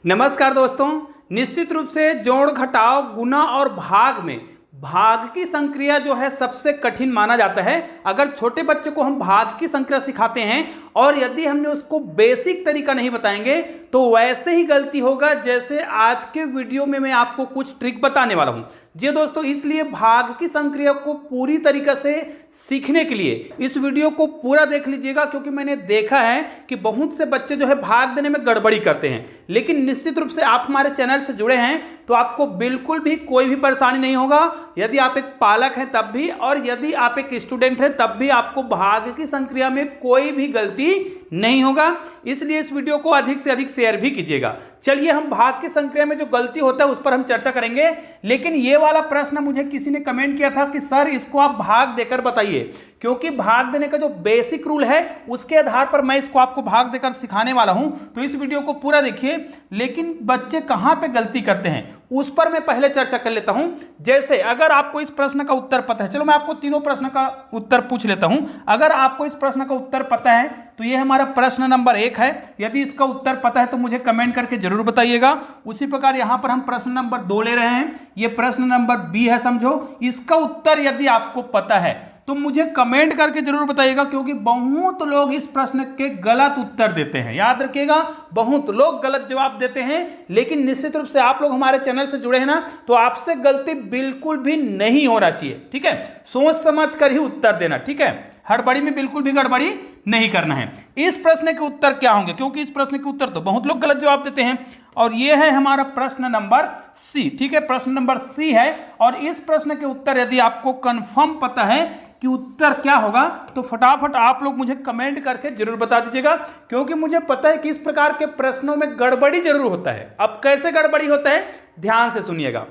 नमस्कार दोस्तों। निश्चित रूप से जोड़ घटाव गुणा और भाग में भाग की संक्रिया जो है सबसे कठिन माना जाता है। अगर छोटे बच्चे को हम भाग की संक्रिया सिखाते हैं और यदि हमने उसको बेसिक तरीका नहीं बताएंगे तो वैसे ही गलती होगा जैसे आज के वीडियो में मैं आपको कुछ ट्रिक बताने वाला हूं। जी दोस्तों, इसलिए भाग की संक्रिया को पूरी तरीके से सीखने के लिए इस वीडियो को पूरा देख लीजिएगा, क्योंकि मैंने देखा है कि बहुत से बच्चे जो है भाग देने में गड़बड़ी करते हैं। लेकिन निश्चित रूप से आप हमारे चैनल से जुड़े हैं तो आपको बिल्कुल भी कोई भी परेशानी नहीं होगा। यदि आप एक पालक हैं तब भी और यदि आप एक स्टूडेंट हैं तब भी आपको भाग की संक्रिया में कोई भी गलती नहीं होगा। इसलिए इस वीडियो को अधिक से अधिक शेयर भी कीजिएगा। चलिए हम भाग की संक्रिया में जो गलती होता है उस पर हम चर्चा करेंगे। लेकिन ये वाला प्रश्न मुझे किसी ने कमेंट किया था कि सर इसको आप भाग देकर बताइए, क्योंकि भाग देने का जो बेसिक रूल है उसके आधार पर मैं इसको आपको भाग देकर सिखाने वाला हूं। तो इस वीडियो को पूरा देखिए। लेकिन बच्चे कहां पे गलती करते हैं उस पर मैं पहले चर्चा कर लेता हूं। जैसे अगर आपको इस प्रश्न का उत्तर पता है, चलो मैं आपको तीनों प्रश्न का उत्तर पूछ लेता हूं। अगर आपको इस प्रश्न का उत्तर पता है तो ये हमारा प्रश्न नंबर 1 है। यदि इसका उत्तर पता है तो मुझे कमेंट करके जरूर बताइएगा। उसी प्रकार यहां पर हम प्रश्न नंबर 2 ले रहे हैं। ये प्रश्न नंबर बी है, समझो। इसका उत्तर यदि आपको पता है तो मुझे कमेंट करके जरूर बताइएगा, क्योंकि बहुत लोग इस प्रश्न के गलत उत्तर देते हैं। याद रखिएगा, बहुत लोग गलत जवाब देते हैं। लेकिन निश्चित रूप से आप लोग हमारे चैनल से जुड़े हैं ना, तो आपसे गलती बिल्कुल भी नहीं होना चाहिए। ठीक है, सोच समझ कर ही उत्तर देना। ठीक है, हड़बड़ी में बिल्कुल भी गड़बड़ी नहीं करना है। इस प्रश्न के उत्तर क्या होंगे, क्योंकि इस प्रश्न के उत्तर तो बहुत लोग गलत जवाब देते हैं। और यह है हमारा प्रश्न नंबर सी। ठीक है, प्रश्न नंबर सी है। और इस प्रश्न के उत्तर यदि आपको कंफर्म पता है कि उत्तर क्या होगा तो फटाफट आप लोग मुझे कमेंट करके जरूर बता दीजिएगा, क्योंकि मुझे पता है कि इस प्रकार के प्रश्नों में गड़बड़ी जरूर होता है। अब कैसे गड़बड़ी होता है ध्यान से सुनिएगा।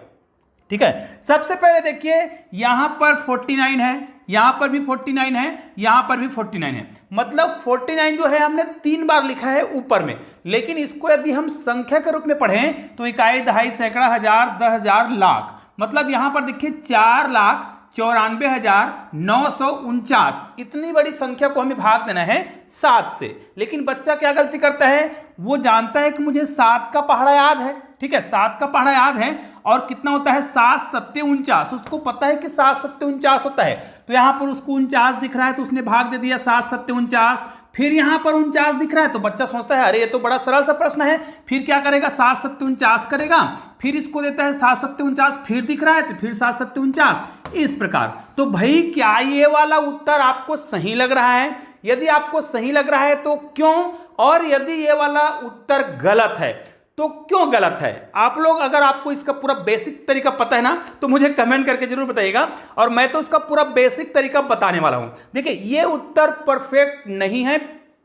ठीक है, सबसे पहले देखिए यहां पर 49 है, यहां पर भी 49 है, यहां पर भी 49 है। मतलब 49 जो है हमने 3 बार लिखा है ऊपर में। लेकिन इसको यदि हम संख्या के रूप में पढ़ें तो इकाई, दहाई, सैकड़ा, हजार, 10,000, लाख। मतलब यहां पर देखिए 4,94,949। इतनी बड़ी संख्या को हमें भाग देना है 7 से। लेकिन बच्चा क्या गलती करता है, वो जानता है कि मुझे 7 का पहाड़ा याद है। ठीक है, 7 का पहाड़ा याद है और कितना होता है 7 सत्ते 49। उसको पता है कि 7 सत्ते 49 होता है। तो यहां पर उसको 49 दिख रहा है तो उसने भाग दे दिया 7 सत्ते 49। फिर यहां पर 49 दिख रहा है तो बच्चा सोचता है अरे ये तो बड़ा सरल सा प्रश्न है। फिर क्या करेगा, 7 सत्ते 49 करेगा। फिर इसको देता है 7 सत्ते 49, फिर दिख रहा है तो फिर 7 सत्ते 49। इस प्रकार। तो भाई क्या ये वाला उत्तर आपको सही लग रहा है? यदि आपको सही लग रहा है तो क्यों, और यदि ये वाला उत्तर गलत है तो क्यों गलत है? आप लोग अगर आपको इसका पूरा बेसिक तरीका पता है ना तो मुझे कमेंट करके जरूर बताइएगा, और मैं तो इसका पूरा बेसिक तरीका बताने वाला हूं। देखिए ये उत्तर परफेक्ट नहीं है,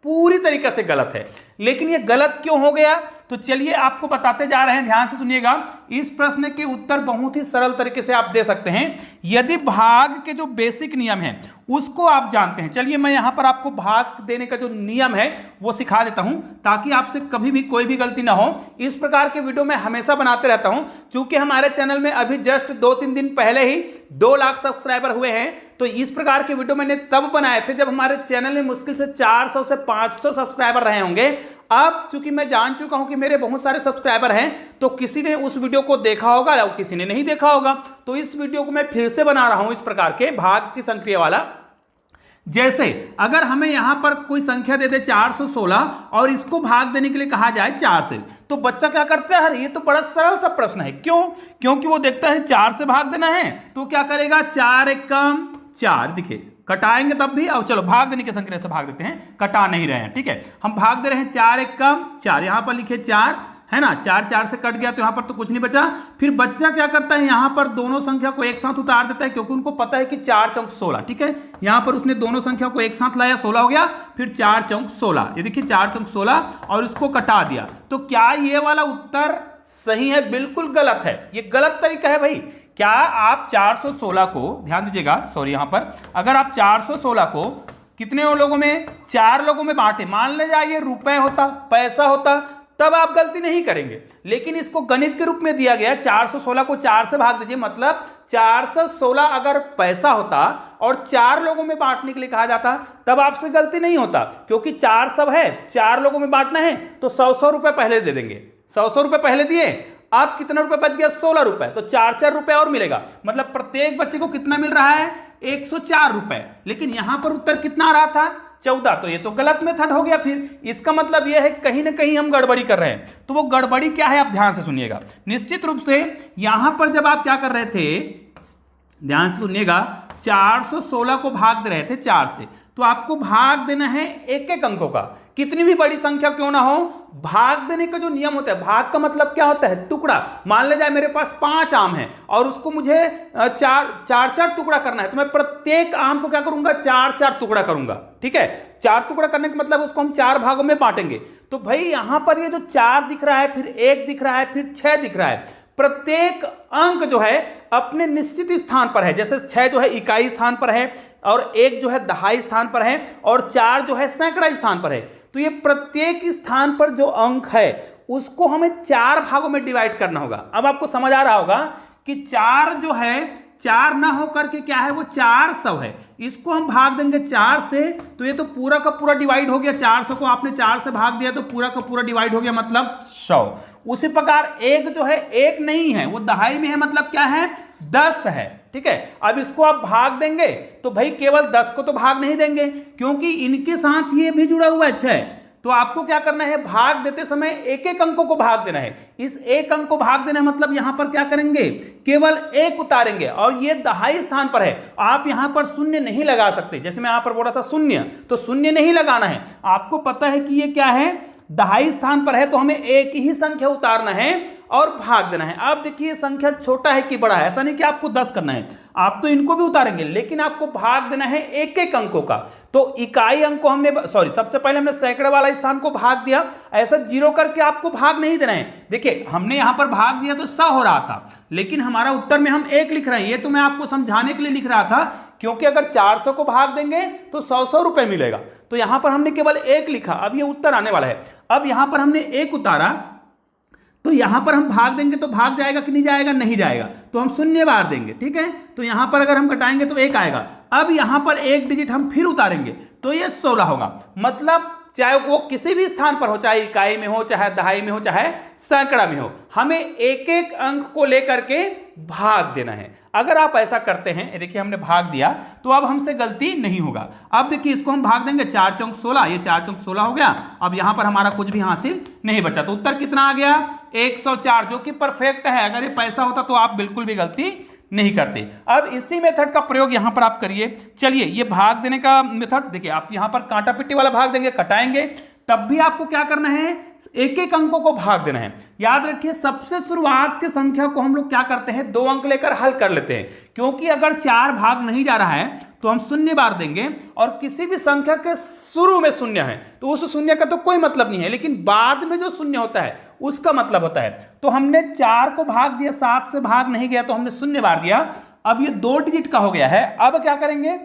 पूरी तरीके से गलत है। लेकिन ये गलत क्यों हो गया तो चलिए आपको बताते जा रहे हैं, ध्यान से सुनिएगा। इस प्रश्न के उत्तर बहुत ही सरल तरीके से आप दे सकते हैं यदि भाग के जो बेसिक नियम है उसको आप जानते हैं। चलिए मैं यहां पर आपको भाग देने का जो नियम है वो सिखा देता हूं, ताकि आपसे कभी भी कोई भी गलती ना हो। इस प्रकार के वीडियो मैं हमेशा बनाते रहता हूं। चूंकि हमारे चैनल में अभी जस्ट 2-3 दिन पहले ही 2 लाख सब्सक्राइबर हुए हैं, तो इस प्रकार के वीडियो मैंने तब बनाए थे जब हमारे चैनल में मुश्किल से 400 से 500 सब्सक्राइबर रहे होंगे। अब चूंकि मैं जान चुका हूं कि मेरे बहुत सारे सब्सक्राइबर हैं, तो किसी ने उस वीडियो को देखा होगा या किसी ने नहीं देखा होगा। तो इस वीडियो को मैं फिर से बना रहा हूं इस प्रकार के भाग की संक्रिया वाला। जैसे अगर हमें यहां पर कोई संख्या दे दे 416 और इसको भाग देने के लिए कहा जाए 4 से, तो बच्चा क्या करता है, अरे ये तो बड़ा सरल सा प्रश्न है। क्यों? क्योंकि वो देखता है 4 से भाग देना है तो क्या करेगा, 4 एकम 4। देखिए कटाएंगे तब भी, और चलो भाग देने की संक्रिया से भाग देते हैं, कटा नहीं रहे हैं। ठीक है, हम भाग दे रहे हैं 4 एकम 4। यहां पर लिखे 4 है ना, 4 से कट गया तो यहां पर तो कुछ नहीं बचा। फिर बच्चा क्या करता है, यहां पर दोनों संख्या को एक साथ उतार देता है, क्योंकि उनको पता है कि 4 चौक 16। ठीक है, यहां पर उसने दोनों संख्या को एक साथ लाया, 16 हो गया। फिर 4 चौक 16, ये देखिए 4 चौक 16, और इसको कटा दिया। तो क्या ये वाला उत्तर सही है? बिल्कुल गलत है। ये गलत तरीका है भाई। क्या आप 416 को, ध्यान दीजिएगा, सॉरी, यहां पर अगर आप 416 को कितने लोगों में, 4 लोगों में बांटे, मान ले जाइए रुपए होता, पैसा होता, तब आप गलती नहीं करेंगे। लेकिन इसको गणित के रूप में दिया गया, 416 को 4 से भाग दीजिए, मतलब 416 अगर पैसा होता और 4 लोगों में बांटने के लिए कहा जाता तब आपसे गलती नहीं होता, क्योंकि 4 सब है, 4 लोगों में बांटना है तो 100-100 रुपए पहले दे देंगे। 100 रुपए पहले दिए, अब कितना रुपए बच गया? 16 रुपए। तो 4 रुपए और मिलेगा, मतलब प्रत्येक बच्चे को कितना मिल रहा है? 104 रुपए। लेकिन यहां पर उत्तर कितना आ रहा था? 14। तो ये तो गलत मेथड हो गया। फिर इसका मतलब ये है कहीं ना कहीं हम गड़बड़ी कर रहे हैं। तो वो गड़बड़ी क्या है, आप ध्यान से सुनिएगा। निश्चित रूप से यहां पर जब आप क्या कर रहे थे, ध्यान से सुनिएगा, 416 को भाग दे रहे थे 4 से, तो आपको भाग देना है एक एक अंकों का। कितनी भी बड़ी संख्या क्यों ना हो, भाग देने का जो नियम होता है, भाग का मतलब क्या होता है? टुकड़ा। मान ले जाए मेरे पास 5 आम है और उसको मुझे चार टुकड़ा करना है, तो मैं प्रत्येक आम को क्या करूंगा? 4 टुकड़ा करूंगा। ठीक है, 4 टुकड़ा करने का मतलब उसको हम 4 भागों में बांटेंगे। तो भाई यहां पर ये जो 4 दिख रहा है, फिर 1 दिख रहा है, फिर 6 दिख रहा है, प्रत्येक अंक जो है अपने निश्चित स्थान पर है। जैसे 6 जो है इकाई स्थान पर है, और 1 जो है दहाई स्थान पर है, और 4 जो है सैकड़ा स्थान पर है। तो ये प्रत्येक स्थान पर जो अंक है उसको हमें 4 भागों में डिवाइड करना होगा। अब आपको समझ आ रहा होगा कि 4 जो है, 4 ना होकर के क्या है, वो 400 है। इसको हम भाग देंगे 4 से, तो ये तो पूरा का पूरा डिवाइड हो गया। 400 को आपने 4 से भाग दिया तो पूरा का पूरा डिवाइड हो गया, मतलब 100। उसी प्रकार 1 जो है, 1 नहीं है, वो दहाई में है, मतलब क्या है? 10 है। ठीक है, अब इसको आप भाग देंगे तो भाई केवल 10 को तो भाग नहीं देंगे, क्योंकि इनके साथ ये भी जुड़ा हुआ है 6। तो आपको क्या करना है, भाग देते समय एक एक अंकों को भाग देना है। इस एक अंक को भाग देना है, मतलब यहां पर क्या करेंगे, केवल 1 उतारेंगे, और ये दहाई स्थान पर है। आप यहां पर शून्य नहीं लगा सकते। जैसे मैं यहां पर बोला था शून्य, तो शून्य नहीं लगाना है। आपको पता है कि ये क्या है, दहाई स्थान पर है, तो हमें एक ही संख्या उतारना है और भाग देना है। आप देखिए संख्या छोटा है कि बड़ा है, ऐसा नहीं कि आपको 10 करना है, आप तो इनको भी उतारेंगे, लेकिन आपको भाग देना है एक एक अंकों का। तो इकाई अंक को हमने, सबसे पहले हमने सैकड़े वाला स्थान को भाग दिया। ऐसा 0 करके आपको भाग नहीं देना है। देखिए हमने यहां पर भाग दिया तो 100 हो रहा था, लेकिन हमारा उत्तर में हम 1 लिख रहे हैं। ये तो मैं आपको समझाने के लिए लिख रहा था, क्योंकि अगर 400 को भाग देंगे तो 100 रुपए मिलेगा। तो यहां पर हमने केवल 1 लिखा। अब ये उत्तर आने वाला है। अब यहां पर हमने 1 उतारा, तो यहां पर हम भाग देंगे तो भाग जाएगा कि नहीं जाएगा? नहीं जाएगा। तो हम शून्य बार देंगे। ठीक है, तो यहां पर अगर हम घटाएंगे तो 1 आएगा। अब यहां पर 1 डिजिट हम फिर उतारेंगे तो ये 16 होगा। मतलब चाहे वो किसी भी स्थान पर हो, चाहे इकाई में हो, चाहे दहाई में हो, चाहे सैकड़ा में हो, हमें एक एक अंक को लेकर के भाग देना है। अगर आप ऐसा करते हैं, देखिए हमने भाग दिया, तो अब हमसे गलती नहीं होगा। अब देखिए इसको हम भाग देंगे, 4 चौक 16, ये 4 चौक 16 हो गया। अब यहां पर हमारा कुछ भी हासिल नहीं बचा, तो उत्तर कितना आ गया? 104, जो कि परफेक्ट है। अगर ये पैसा होता तो आप बिल्कुल भी गलती नहीं करते। अब इसी मेथड का प्रयोग यहां पर आप करिए। चलिए, ये भाग देने का मेथड देखिए, आप यहां पर कांटा पिट्टी वाला भाग देंगे, कटाएंगे, तब भी आपको क्या करना है, एक एक अंकों को भाग देना है। याद रखिए सबसे शुरुआत की संख्या को हम लोग क्या करते हैं, 2 अंक लेकर हल कर लेते हैं, क्योंकि अगर 4 भाग नहीं जा रहा है तो हम शून्य बार देंगे, और किसी भी संख्या के शुरू में शून्य है तो उस शून्य का तो कोई मतलब नहीं है, लेकिन बाद में जो शून्य होता है उसका मतलब होता है। तो हमने 4 को भाग दिया, 7 से भाग नहीं गया तो हमने शून्य बार दिया। अब ये 2 डिजिट का हो गया है। अब क्या करेंगे,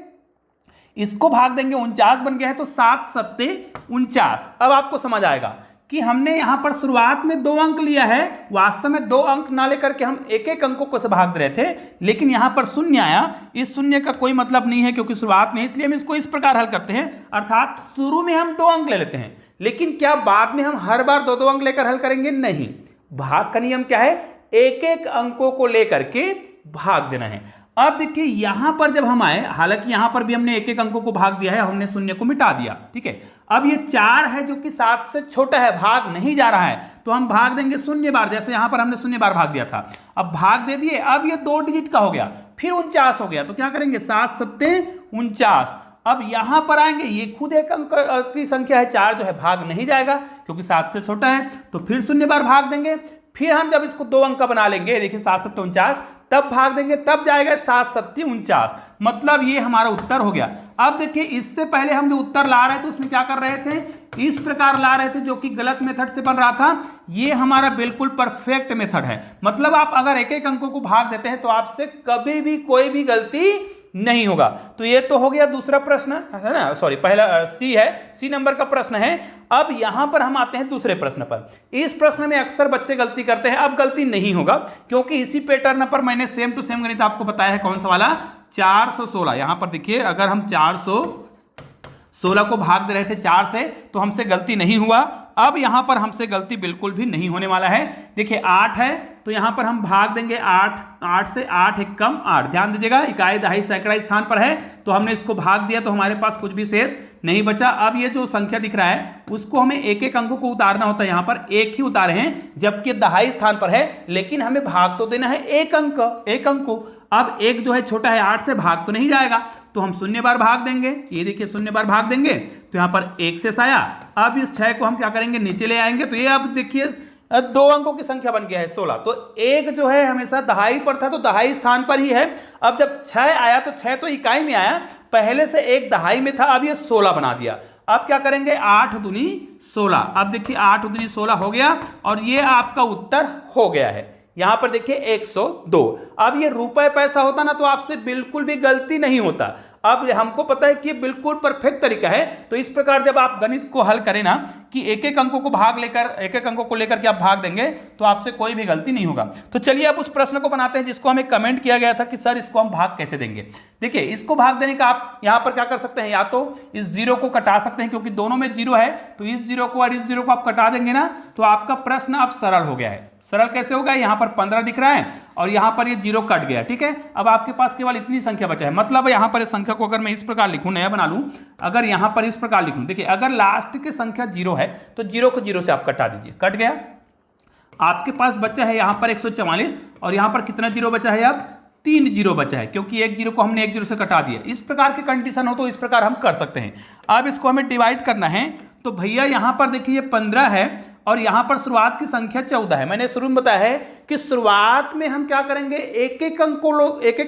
इसको भाग देंगे, 49 बन गया है, तो 7 सत्ते 49। अब आपको समझ आएगा कि हमने यहां पर शुरुआत में 2 अंक लिया है, वास्तव में 2 अंक ना लेकर के हम एक एक अंकों को से भाग रहे थे, लेकिन यहां पर शून्य आया। इस शून्य का कोई मतलब नहीं है क्योंकि शुरुआत में, इसलिए हम इसको इस प्रकार हल करते हैं, अर्थात शुरू में हम 2 अंक ले लेते हैं, लेकिन क्या बाद में हम हर बार 2-2 अंक लेकर हल करेंगे? नहीं। भाग का नियम क्या है, एक एक अंकों को लेकर के भाग देना है। अब देखिए यहां पर जब हम आए, हालांकि यहां पर भी हमने एक एक अंकों को भाग दिया है, हमने शून्य को मिटा दिया। ठीक है, अब ये 4 है जो कि 7 से छोटा है, भाग नहीं जा रहा है, तो हम भाग देंगे शून्य बार, जैसे यहां पर हमने शून्य बार भाग दिया था। अब भाग दे दिए, अब ये 2 डिजिट का हो गया, फिर 49 हो गया, तो क्या करेंगे, 7 सत्ते 49। अब यहां पर आएंगे, ये खुद एक अंक की संख्या है, 4 जो है भाग नहीं जाएगा क्योंकि 7 से छोटा है, तो फिर शून्य बार भाग देंगे। फिर हम जब इसको 2 अंक का बना लेंगे, देखिए 7 सत्ते 49, तब भाग देंगे, तब जाएगा 7 सत्ते 49। मतलब ये हमारा उत्तर हो गया। अब देखिए इससे पहले हम जो उत्तर ला रहे थे उसमें क्या कर रहे थे, इस प्रकार ला रहे थे, जो कि गलत मेथड से बन रहा था। ये हमारा बिल्कुल परफेक्ट मेथड है। मतलब आप अगर एक एक अंकों को भाग देते हैं तो आपसे कभी भी कोई भी गलती नहीं होगा। तो ये तो हो गया दूसरा प्रश्न, है ना, सॉरी पहला सी है, सी नंबर का प्रश्न है। अब यहां पर हम आते हैं दूसरे प्रश्न पर। इस प्रश्न में अक्सर बच्चे गलती करते हैं, अब गलती नहीं होगा क्योंकि इसी पैटर्न पर मैंने सेम टू सेम गणित आपको बताया है। कौन सा वाला, 416। यहां पर देखिए अगर हम 416 को भाग दे रहे थे 4 से तो हमसे गलती नहीं हुआ। अब यहां पर हमसे गलती बिल्कुल भी नहीं होने वाला है। देखिए 8 है तो यहां पर हम भाग देंगे 8 से, 8 एक कम 8। ध्यान दीजिएगा इकाई दहाई सैकड़ा स्थान पर है तो हमने इसको भाग दिया तो हमारे पास कुछ भी शेष नहीं बचा। अब ये जो संख्या दिख रहा है उसको हमें एक एक अंकों को उतारना होता है, यहां पर एक ही उतारे हैं जबकि दहाई स्थान पर है, लेकिन हमें भाग तो देना है एक अंक को। अब एक जो है छोटा है 8 से, भाग तो नहीं जाएगा तो हम शून्य बार भाग देंगे। ये देखिए शून्य बार भाग देंगे तो यहां पर 1 से आया। अब इस 6 को हम क्या करेंगे नीचे ले आएंगे तो ये अब देखिए 2 अंकों की संख्या बन गया है 16। तो एक जो है हमेशा दहाई पर था तो दहाई स्थान पर ही है। अब जब 6 आया तो 6 तो इकाई में आया, पहले से एक दहाई में था, अब ये 16 बना दिया। अब क्या करेंगे 8 दूनी 16। अब देखिए 8 दूनी 16 हो गया और ये आपका उत्तर हो गया है। यहां पर देखिए 102। अब ये रुपए पैसा होता ना तो आपसे बिल्कुल भी गलती नहीं होता। अब हमको पता है कि बिल्कुल परफेक्ट तरीका है। तो इस प्रकार जब आप गणित को हल करें ना कि एक एक अंकों को लेकर के आप भाग देंगे तो आपसे कोई भी गलती नहीं होगा। तो चलिए अब उस प्रश्न को बनाते हैं जिसको हमें कमेंट किया गया था कि सर इसको हम भाग कैसे देंगे। देखिए इसको भाग देने का आप यहां पर क्या कर सकते हैं, या तो इस जीरो को कटा सकते हैं क्योंकि दोनों में जीरो है, तो इस जीरो को और इस जीरो को आप कटा देंगे ना तो आपका प्रश्न अब सरल हो गया है। सरल कैसे होगा, यहां पर 15 दिख रहा है और यहां पर ये जीरो कट गया, ठीक है। अब आपके पास केवल इतनी संख्या बचा है, मतलब यहां पर इस संख्या को अगर मैं इस प्रकार लिखूं, नया बना लूं, अगर यहां पर इस प्रकार लिखूं, देखिए अगर लास्ट की संख्या जीरो है तो जीरो को जीरो से आप कटा दीजिए, कट गया। आपके पास बचा है यहां पर 144 और यहां पर कितना जीरो बचा है, अब 3 जीरो बचा है क्योंकि एक जीरो को हमने एक जीरो से कटा दिया। इस प्रकार की कंडीशन हो तो इस प्रकार हम कर सकते हैं। अब इसको हमें डिवाइड करना है तो भैया यहां पर देखिए ये 15 है और यहां पर शुरुआत की संख्या 14 है। मैंने शुरू में बताया है कि शुरुआत में हम क्या करेंगे, एक एक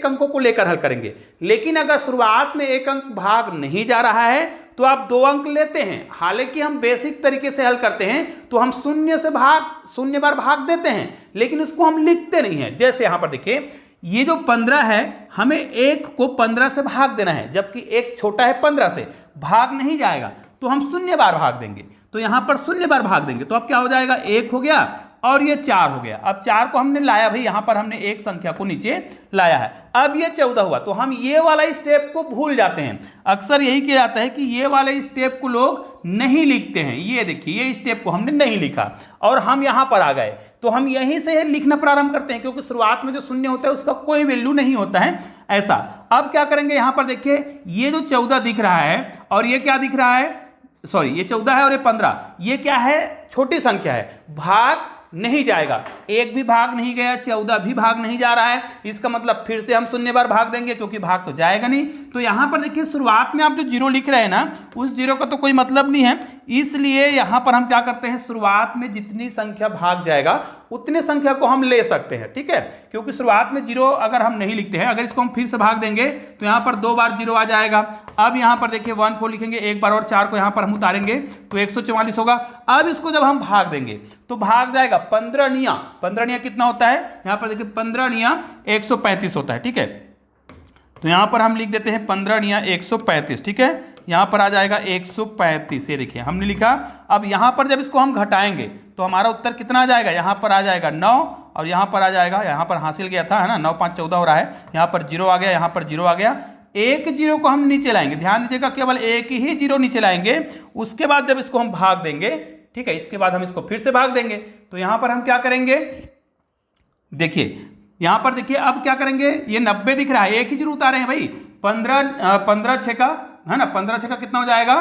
अंकों को लेकर हल करेंगे, लेकिन अगर शुरुआत में एक अंक भाग नहीं जा रहा है तो आप 2 अंक लेते हैं। हालांकि हम बेसिक तरीके से हल करते हैं तो हम शून्य बार भाग देते हैं, लेकिन उसको हम लिखते नहीं है। जैसे यहां पर देखिए ये जो 15 है हमें 1 को 15 से भाग देना है, जबकि एक छोटा है 15 से, भाग नहीं जाएगा तो हम शून्य बार भाग देंगे। तो यहां पर शून्य बार भाग देंगे तो अब क्या हो जाएगा, 1 हो गया और ये 4 हो गया। अब 4 को हमने लाया भाई, यहां पर हमने एक संख्या को नीचे लाया है, अब ये 14 हुआ। तो हम ये वाला स्टेप को भूल जाते हैं। अक्सर यही किया जाता है कि ये वाले स्टेप को लोग नहीं लिखते हैं। ये देखिए ये स्टेप को हमने नहीं लिखा और हम यहां पर आ गए तो हम यहीं से लिखना प्रारंभ करते हैं क्योंकि शुरुआत में जो शून्य होता है उसका कोई वैल्यू नहीं होता है ऐसा। अब क्या करेंगे, यहां पर देखिए ये जो 14 दिख रहा है और ये क्या दिख रहा है, सॉरी ये 14 है और ये 15, ये क्या है, छोटी संख्या है, भाग नहीं जाएगा। एक भी भाग नहीं गया, 14 भी भाग नहीं जा रहा है, इसका मतलब फिर से हम शून्य बार भाग देंगे क्योंकि भाग तो जाएगा नहीं। तो यहां पर देखिए शुरुआत में आप जो जीरो लिख रहे हैं ना उस जीरो का तो कोई मतलब नहीं है, इसलिए यहां पर हम क्या करते हैं, शुरुआत में जितनी संख्या भाग जाएगा उतने संख्या को हम ले सकते हैं, ठीक है। क्योंकि शुरुआत में जीरो अगर हम नहीं लिखते हैं, अगर इसको हम फिर से भाग देंगे तो यहां पर 2 बार जीरो आ जाएगा। अब यहां पर देखिए 1 4 लिखेंगे एक बार और 4 को यहां पर हम उतारेंगे तो 144 होगा। अब इसको जब हम भाग देंगे तो भाग जाएगा 15 निया कितना होता है, यहां पर देखिए 15 निया 135 होता है, ठीक है। तो यहां पर हम लिख देते हैं 15 निया 135, ठीक है। यहां पर आ जाएगा 135, ये देखिए हमने लिखा। अब यहां पर जब इसको हम घटाएंगे तो हमारा उत्तर कितना आ जाएगा, यहां पर आ जाएगा 9 और यहां पर आ जाएगा, यहां पर हासिल गया था है ना, 9 5 14 हो रहा है, यहां पर जीरो आ गया, यहां पर जीरो आ गया। एक जीरो को हम नीचे लाएंगे, ध्यान दीजिएगा केवल एक ही जीरो नीचे लाएंगे। उसके बाद जब इसको हम भाग देंगे, ठीक है, इसके बाद हम इसको फिर से भाग देंगे तो यहां पर हम क्या करेंगे, देखिए यहां पर देखिए अब क्या करेंगे, ये 90 दिख रहा है, एक ही जीरो उतारे हैं भाई, 15 6 का है ना, 15 6 का कितना हो जाएगा,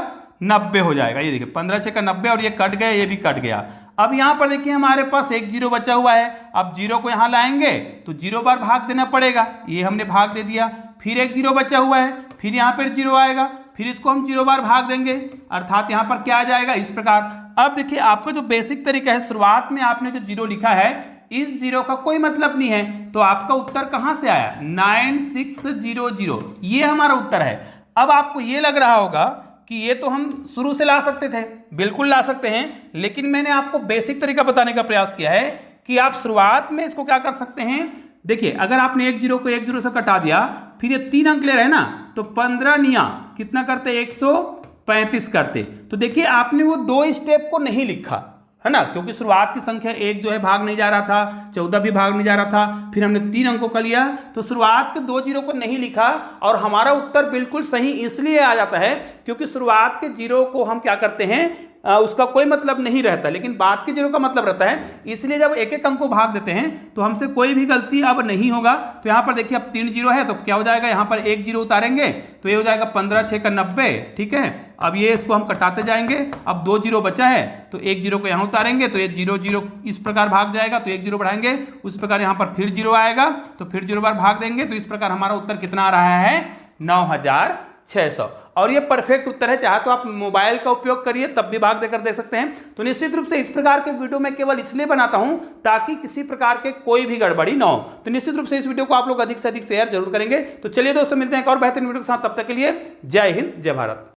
90 हो जाएगा। ये देखिए 15 6 का 90 और ये कट गया, ये भी कट गया। अब यहां पर देखिए हमारे पास एक जीरो बचा हुआ है, अब जीरो को यहां लाएंगे तो 0 बार भाग देना पड़ेगा, ये हमने भाग दे दिया। फिर एक जीरो बचा हुआ है, फिर यहां पर जीरो आएगा, फिर इसको हम 0 बार भाग देंगे, अर्थात यहां पर क्या आ जाएगा, इस प्रकार। अब देखिए आपका जो बेसिक तरीका है, शुरुआत में आपने जो जीरो लिखा है इस जीरो का कोई मतलब नहीं है, तो आपका उत्तर कहां से आया, 9600, ये हमारा उत्तर है। अब आपको ये लग रहा होगा कि ये तो हम शुरू से ला सकते थे, बिल्कुल ला सकते हैं, लेकिन मैंने आपको बेसिक तरीका बताने का प्रयास किया है कि आप शुरुआत में इसको क्या कर सकते हैं। देखिए अगर आपने एक जीरो को एक जीरो से कटा दिया, फिर ये 3 अंक ले रहे हैं ना, तो 15 निया कितना करते, 135 करते। तो देखिए आपने वो 2 स्टेप को नहीं लिखा है ना, क्योंकि शुरुआत की संख्या 1 जो है भाग नहीं जा रहा था, 14 भी भाग नहीं जा रहा था, फिर हमने 3 अंकों का लिया, तो शुरुआत के 2 जीरो को नहीं लिखा और हमारा उत्तर बिल्कुल सही इसलिए आ जाता है क्योंकि शुरुआत के जीरो को हम क्या करते हैं, उसका कोई मतलब नहीं रहता, लेकिन बाद के जीरो का मतलब रहता है। इसलिए जब एक एक अंक को भाग देते हैं तो हमसे कोई भी गलती अब नहीं होगा। तो यहाँ पर देखिए अब 3 जीरो है तो क्या हो जाएगा, यहाँ पर 1 जीरो उतारेंगे तो ये हो जाएगा 15 6 का 90, ठीक है। अब ये इसको हम कटाते जाएंगे, अब 2 जीरो बचा है तो 1 जीरो को यहाँ उतारेंगे तो ये 0 0 इस प्रकार भाग जाएगा, तो 1 जीरो बढ़ाएंगे उस प्रकार यहाँ पर फिर जीरो आएगा तो फिर जीरो बार भाग देंगे, तो इस प्रकार हमारा उत्तर कितना आ रहा है 9600। और ये परफेक्ट उत्तर है, चाहे तो आप मोबाइल का उपयोग करिए तब भी भाग देकर दे सकते हैं। तो निश्चित रूप से इस प्रकार के वीडियो मैं केवल इसलिए बनाता हूं ताकि किसी प्रकार के कोई भी गड़बड़ी ना हो। तो निश्चित रूप से इस वीडियो को आप लोग अधिक से अधिक शेयर जरूर करेंगे। तो चलिए दोस्तों, मिलते हैं एक और बेहतरीन वीडियो के साथ, तब तक के लिए जय हिंद जय भारत।